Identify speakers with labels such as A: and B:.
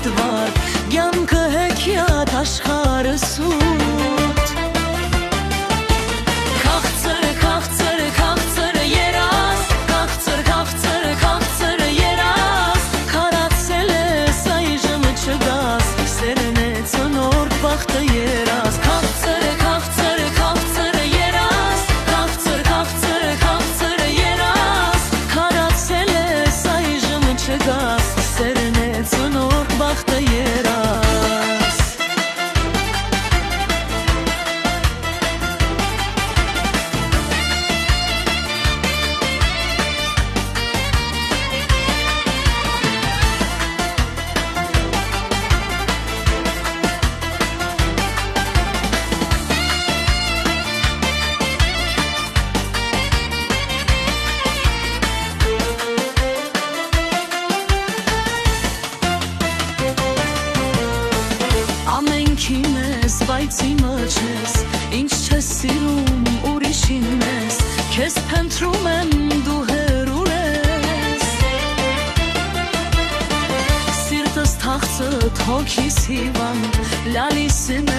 A: դվար Գյանքը հեքիաթ աշխարը սուտ Քաղցրը, քաղցրը, քաղցրը երաս Քաղցր, քաղցրը, քաղցրը երաս Քարացել ես այժմ չգաս Սերն է ծնորդ բախտը երաս Քաղցրը, քաղցրը, քաղցրը երաս Քաղցր, քաղցրը, քաղցրը երաս Քարացել ես այժմ չգաս Սերն է ծնորդ բախտը երաս Ամենքին ես, բայց իմը չես Ինչ չես սիրում, ուրիշին ես Քեզ փնտրում եմ, դու հեռու ես Սիրտս թախծդ, հոգիս հիվանդ Լալիս եմ